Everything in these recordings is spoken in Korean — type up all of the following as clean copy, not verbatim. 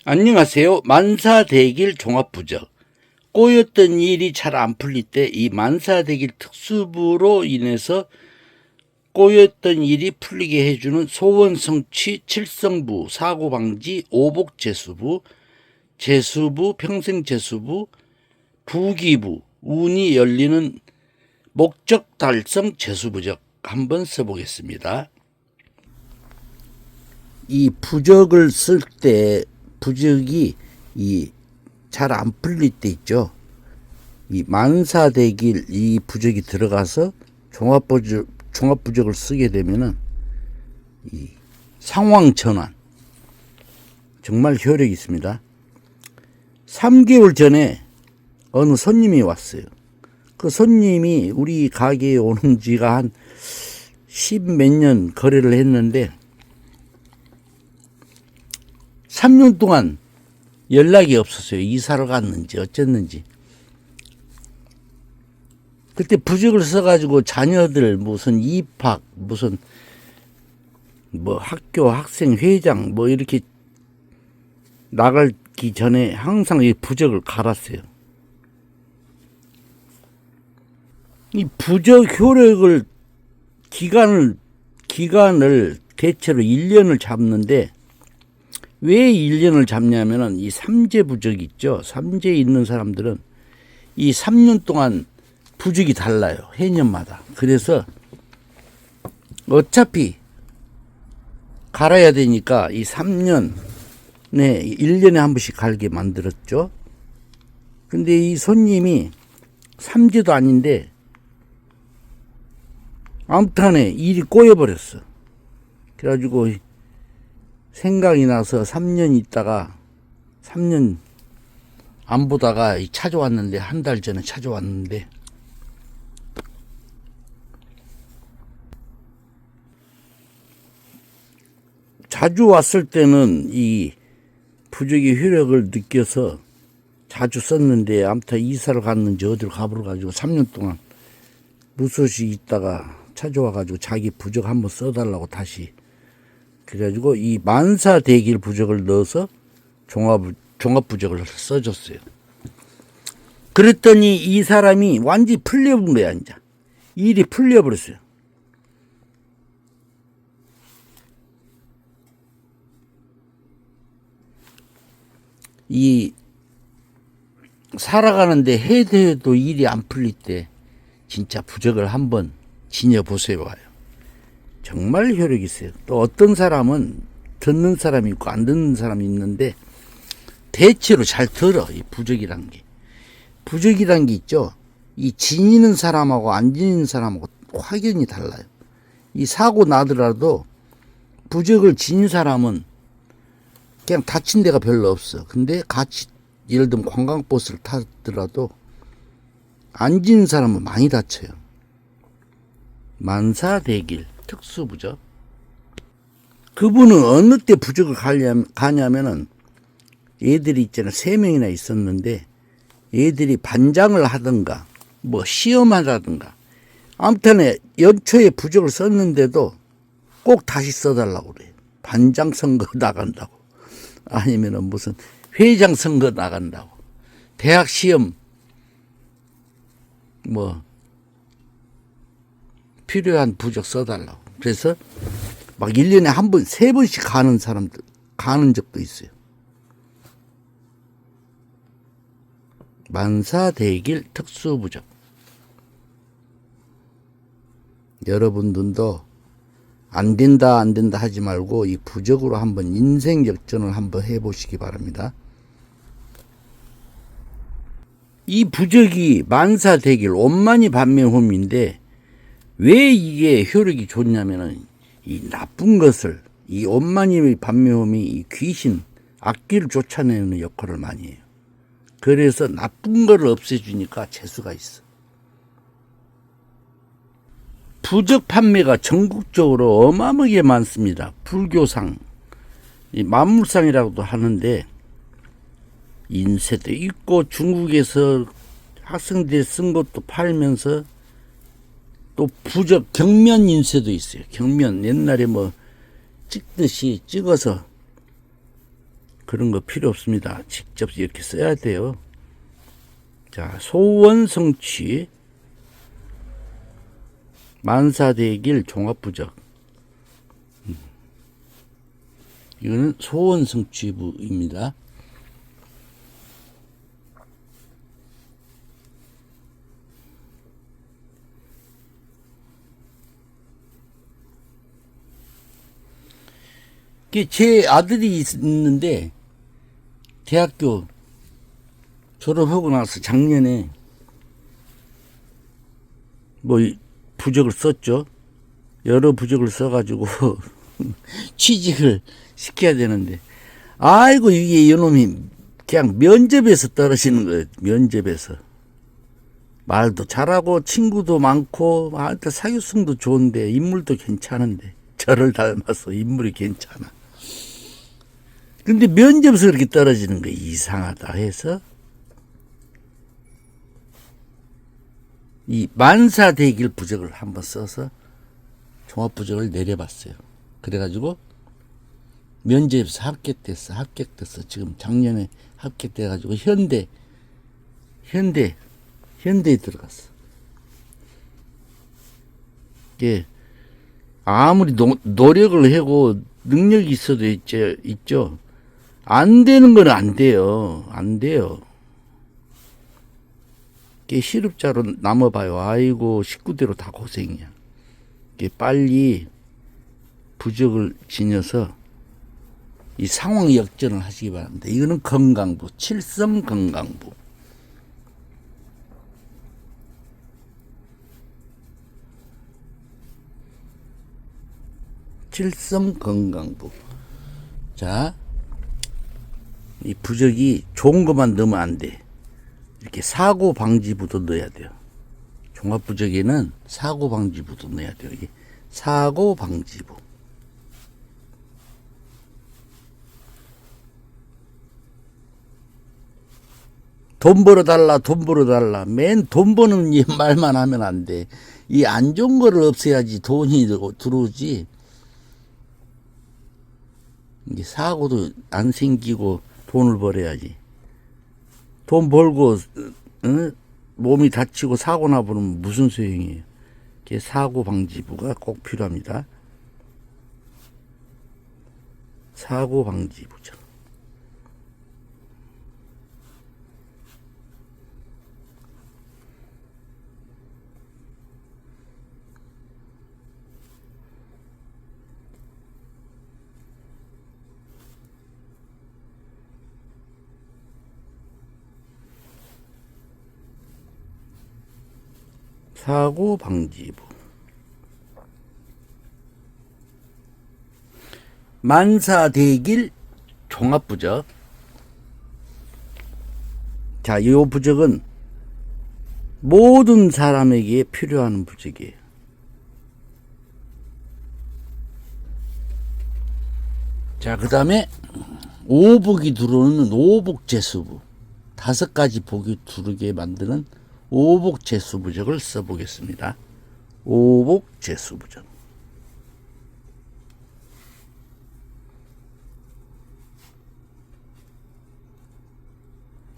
안녕하세요. 만사대길 종합부적. 꼬였던 일이 잘 안 풀릴 때 이 만사대길 특수부로 인해서 꼬였던 일이 풀리게 해주는 소원성취 칠성부, 사고방지, 오복재수부, 재수부, 평생재수부, 부기부, 운이 열리는 목적달성 재수부적 한번 써보겠습니다. 이 부적을 쓸 때 부적이 잘 안 풀릴 때 있죠. 이 만사대길 이 부적이 들어가서 종합부적을 쓰게 되면은 이 상황 전환 정말 효력이 있습니다. 3개월 전에 어느 손님이 왔어요. 그 손님이 우리 가게에 오는 지가 한 10몇 년 거래를 했는데 3년 동안 연락이 없었어요. 이사를 갔는지 어쨌는지. 그때 부적을 써가지고 자녀들 무슨 입학 무슨 뭐 학교 학생 회장 뭐 이렇게 나가기 전에 항상 이 부적을 갈았어요. 이 부적 효력을 기간을 대체로 1년을 잡는데 왜 1년을 잡냐면은 이 삼재 부적 있죠. 삼재에 있는 사람들은 이 3년 동안 부적이 달라요. 해년마다. 그래서 어차피 갈아야 되니까 이 3년에 1년에 한 번씩 갈게 만들었죠. 근데 이 손님이 삼재도 아닌데 아무튼간에 일이 꼬여버렸어. 그래가지고 생각이 나서 3년 있다가 3년 안 보다가 찾아왔는데 한 달 전에 찾아왔는데 자주 왔을 때는 이 부적의 효력을 느껴서 자주 썼는데 아무튼 이사를 갔는지 어디로 가보러 가지고 3년 동안 무소식 있다가 찾아와가지고 자기 부적 한번 써달라고 다시 그래가지고 이 만사대길 부적을 넣어서 종합부적을 써줬어요. 그랬더니 이 사람이 완전히 풀려본 거야. 이제 일이 풀려버렸어요. 이 살아가는데 해도 일이 안 풀릴 때 진짜 부적을 한번 지녀보세요. 정말 효력이 있어요. 또 어떤 사람은 듣는 사람이 있고 안 듣는 사람이 있는데 대체로 잘 들어. 이 부적이란 게. 부적이란 게 있죠. 이 지니는 사람하고 안 지니는 사람하고 확연히 달라요. 이 사고 나더라도 부적을 지닌 사람은 그냥 다친 데가 별로 없어. 근데 같이 예를 들면 관광버스를 타더라도 안 지닌 사람은 많이 다쳐요. 만사대길 특수부적. 그분은 어느 때 부적을 가냐면은 애들이 있잖아. 3명이나 있었는데 애들이 반장을 하든가 뭐 시험하라든가 아무튼 연초에 부적을 썼는데도 꼭 다시 써달라고 그래요. 반장 선거 나간다고 아니면은 무슨 회장 선거 나간다고 대학 시험 뭐 필요한 부적 써달라고. 그래서 막 1년에 한 번, 3번씩 가는 사람들, 가는 적도 있어요. 만사대길 특수부적. 여러분들도 안 된다 하지 말고 이 부적으로 한번 인생 역전을 한번 해보시기 바랍니다. 이 부적이 만사대길 원만히 반면홈인데 왜 이게 효력이 좋냐면은 이 나쁜 것을 이 원만히 반면홈이 이 귀신 악귀를 쫓아내는 역할을 많이 해요. 그래서 나쁜 거를 없애주니까 재수가 있어. 부적 판매가 전국적으로 어마어마하게 많습니다. 불교상, 이 만물상이라고도 하는데 인쇄도 있고 중국에서 학생들이 쓴 것도 팔면서 또 부적 경면 인쇄도 있어요. 경면 옛날에 뭐 찍듯이 찍어서 그런 거 필요 없습니다. 직접 이렇게 써야 돼요. 자, 소원 성취, 만사대길 종합부적. 이거는 소원 성취부입니다. 제 아들이 있는데 대학교 졸업하고 나서 작년에 뭐 부적을 썼죠. 여러 부적을 써가지고 취직을 시켜야 되는데, 아이고 이게 이놈이 그냥 면접에서 떨어지는 거예요. 면접에서. 말도 잘하고 친구도 많고 사교성도 좋은데 인물도 괜찮은데, 저를 닮아서 인물이 괜찮아. 근데 면접에서 그렇게 떨어지는 거 이상하다 해서 이 만사대길 부적을 한번 써서 종합부적을 내려봤어요. 그래가지고 면접에서 합격됐어. 지금 작년에 합격돼가지고 현대에 들어갔어. 예. 아무리 노력을 하고 능력이 있어도 있죠. 안 되는 건 안 돼요. 안 돼요. 실업자로 남아봐요. 아이고, 식구대로 다 고생이야. 빨리 부적을 지녀서 이 상황 역전을 하시기 바랍니다. 이거는 건강부, 칠성 건강부. 칠성 건강부. 자, 이 부적이 좋은 것만 넣으면 안 돼. 이렇게 사고 방지부도 넣어야 돼요. 종합부적에는 사고 방지부도 넣어야 돼요. 이게 사고 방지부. 돈 벌어달라, 돈 벌어달라. 맨 돈 버는 말만 하면 안 돼. 이 안 좋은 거를 없애야지 돈이 들어오지. 이게 사고도 안 생기고 돈을 벌어야지. 돈 벌고 몸이 다치고 사고 나버리면 무슨 소용이에요. 사고 방지부가 꼭 필요합니다. 사고 방지부죠. 사고 방지부. 만사대길 종합부적. 자, 이 부적은 모든 사람에게 필요한 부적이에요. 자, 그 다음에 오복이 들어오는 오복재수부. 5가지 복이 두르게 만드는 오복재수부적을 써보겠습니다. 오복재수부적.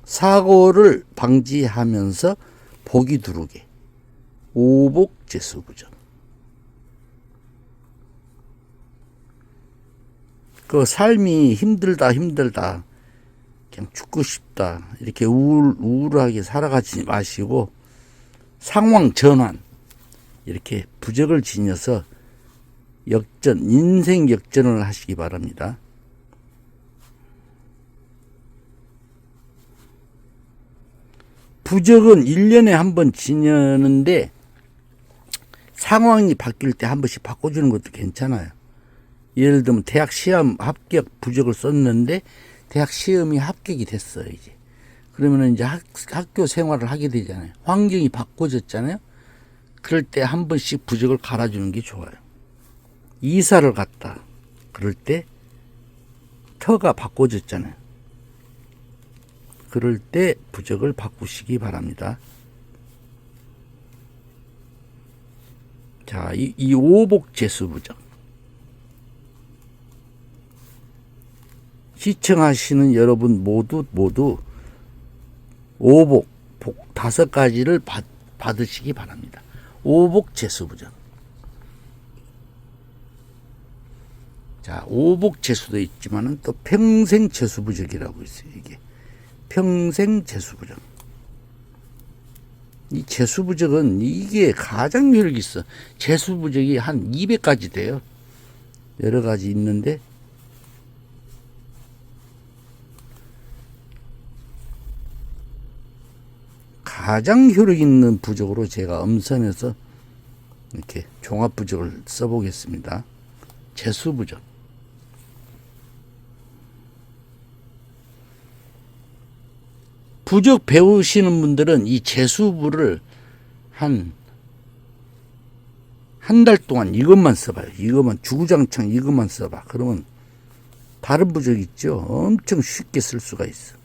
사고를 방지하면서 복이 두르게. 오복재수부적. 그 삶이 힘들다 그냥 죽고 싶다 이렇게 우울하게 살아가지 마시고 상황 전환, 이렇게 부적을 지녀서 인생 역전을 하시기 바랍니다. 부적은 1년에 한 번 지내는데 상황이 바뀔 때 한 번씩 바꿔주는 것도 괜찮아요. 예를 들면 대학 시험 합격 부적을 썼는데 대학 시험이 합격이 됐어요. 이제 그러면 이제 학교 생활을 하게 되잖아요. 환경이 바꿔졌잖아요. 그럴 때 한 번씩 부적을 갈아주는 게 좋아요. 이사를 갔다 그럴 때 터가 바꿔졌잖아요. 그럴 때 부적을 바꾸시기 바랍니다. 자, 이 오복재수 부적. 시청하시는 여러분 모두 오복, 복 5가지를 받으시기 바랍니다. 오복 재수부정. 자, 오복 재수도 있지만은 또 평생 재수부적이라고 있어요. 이게 평생 재수부적. 이 재수부적은 이게 가장 효력이 있어. 재수부적이 한 200가지 돼요. 여러 가지 있는데 가장 효력 있는 부적으로 제가 엄선해서 이렇게 종합부적을 써보겠습니다. 재수부적. 부적 배우시는 분들은 이 재수부를 한 달 동안 이것만 써봐요. 이것만 주구장창 이것만 써봐. 그러면 다른 부적 있죠. 엄청 쉽게 쓸 수가 있어.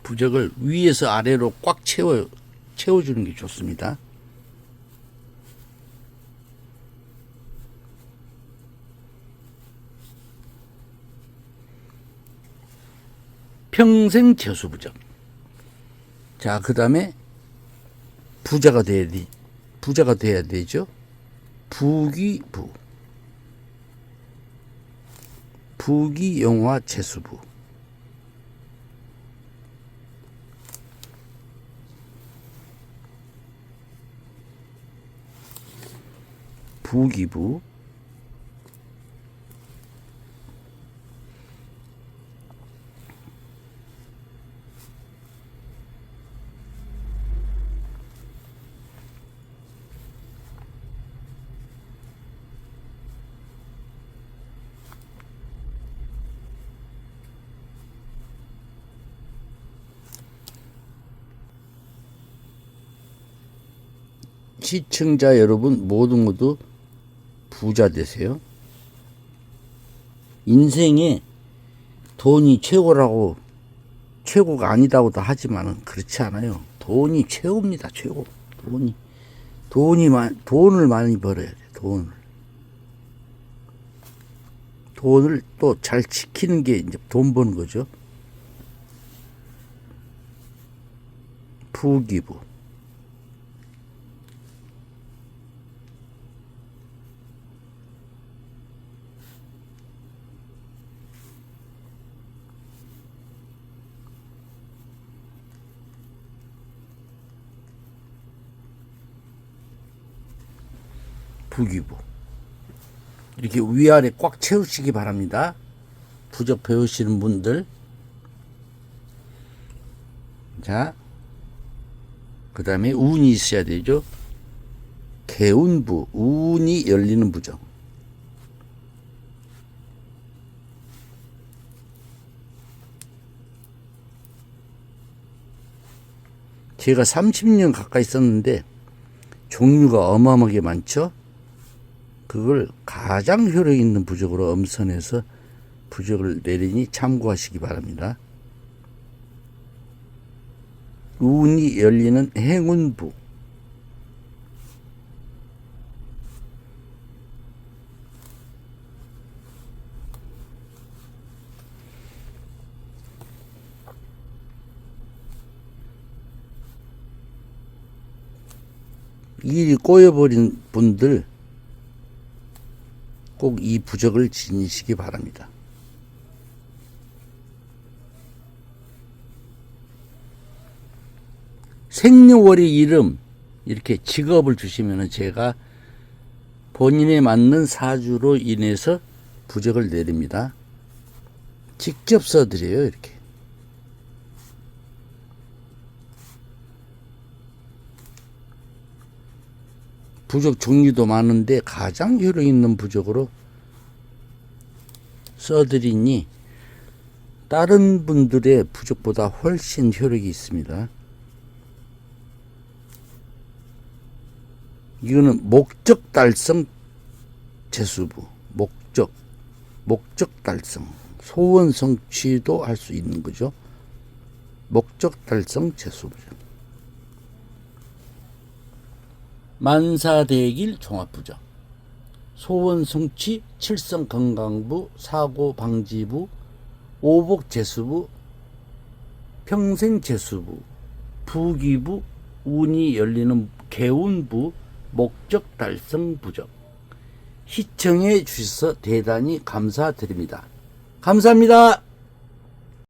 부적을 위에서 아래로 꽉 채워주는 게 좋습니다. 평생 재수부적. 자, 그 다음에 부자가 돼야 되죠. 부귀부. 부귀영화 재수부. 부귀부. 시청자 여러분 모두 부자 되세요. 인생에 돈이 최고가 아니다고도 하지만은 그렇지 않아요. 돈이 최고입니다. 최고. 돈을 많이 벌어야 돼. 돈을 또 잘 지키는 게 이제 돈 버는 거죠. 부귀부. 부귀부. 이렇게 위아래 꽉 채우시기 바랍니다. 부적 배우시는 분들. 자, 그 다음에 운이 있어야 되죠. 개운부. 운이 열리는 부적. 제가 30년 가까이 썼는데 종류가 어마어마하게 많죠. 그걸 가장 효력 있는 부적으로 엄선해서 부적을 내리니 참고하시기 바랍니다. 운이 열리는 행운부. 일이 꼬여버린 분들 꼭 이 부적을 지니시기 바랍니다. 생년월일 이름 이렇게 직업을 주시면 제가 본인에 맞는 사주로 인해서 부적을 내립니다. 직접 써드려요. 이렇게. 부적 종류도 많은데 가장 효력 있는 부적으로 써드리니 다른 분들의 부적보다 훨씬 효력이 있습니다. 이거는 목적 달성 재수부. 목적 달성. 소원 성취도 할 수 있는 거죠. 목적 달성 재수부죠. 만사대길 종합부적. 소원성취, 칠성건강부, 사고방지부, 오복재수부, 평생재수부, 부기부, 운이 열리는 개운부, 목적달성부적. 시청해 주셔서 대단히 감사드립니다. 감사합니다.